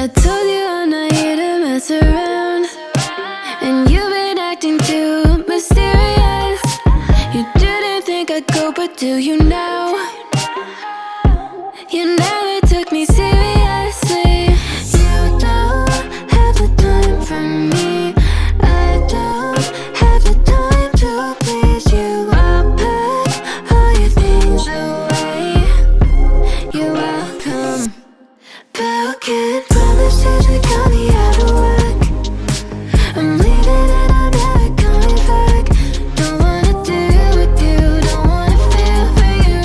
I told you I'm not here to mess around, and you've been acting too mysterious. You didn't think I'd go, but do you now? You never took me seriously. You don't have the time for me. I don't have the time to please you. I'll pack all your things away. You're welcome. Broken promises that got me out of work. I'm leaving and I'm never coming back. Don't wanna deal with you, don't wanna feel for you.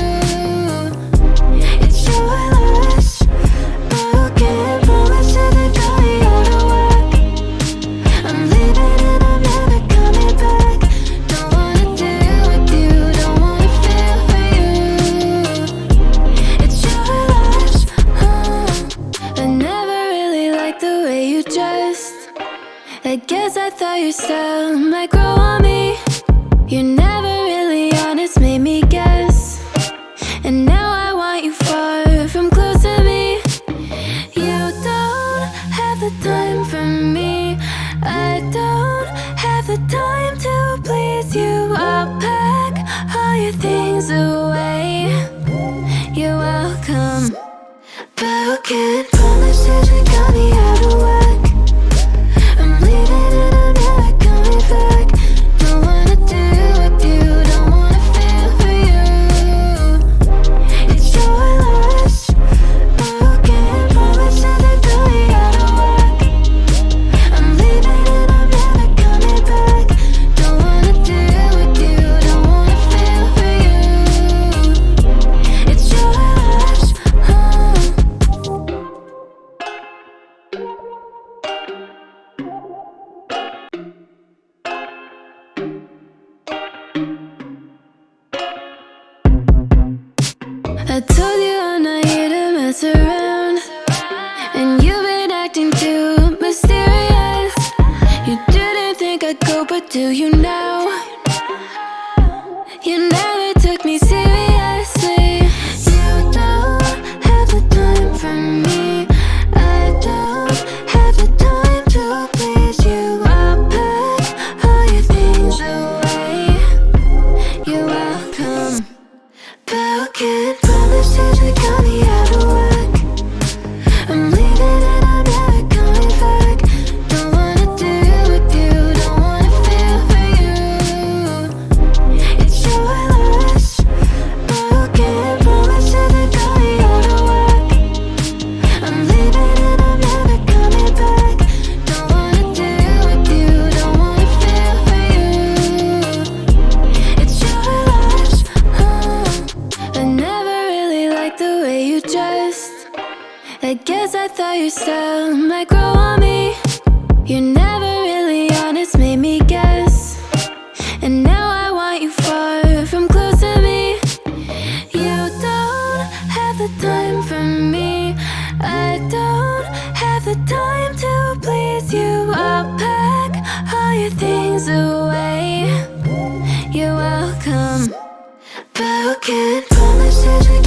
It's your loss. Broken promises that got me out of work. I'm leaving and I'm never coming back. Don't wanna deal with you, don't wanna feel for you. It's your loss. I never really liked the way you dressed. I guess I thought your style might grow on me. You're never really honest, made me guess. And now I want you far from close to me. You don't have the time for me. I don't have the time to please you. I'll pack all your things away. You're welcome. Broken promises that got me out of work. I'm leaving and I'm never coming back. Don't wanna deal with you, don't wanna feel for you. It's your loss. Broken promises that got me out of work. I'm leaving and I'm never coming back. Don't wanna deal with you, don't wanna feel for you. It's your loss. I told you I'm not here to mess around, and you've been acting too mysterious. You didn't think I'd go, but do you now? You never took me seriously. You don't have the time for me. I don't have the time to please you. I'll pack all your things away. You're welcome. Broken promises that got me out of work. I'm leaving and I'm never coming back. Don't wanna deal with you, don't wanna feel for you. It's your loss. Broken promises that got me out of work. I'm leaving and I'm never coming back. Don't wanna deal with you, don't wanna feel for you. It's your loss. I never really liked the way you dressed. I guess I thought your style might grow on me. You're never really honest, made me guess. And now I want you far from close to me. You don't have the time for me. I don't have the time to please you. I'll pack all your things away. You're welcome. Broken promises that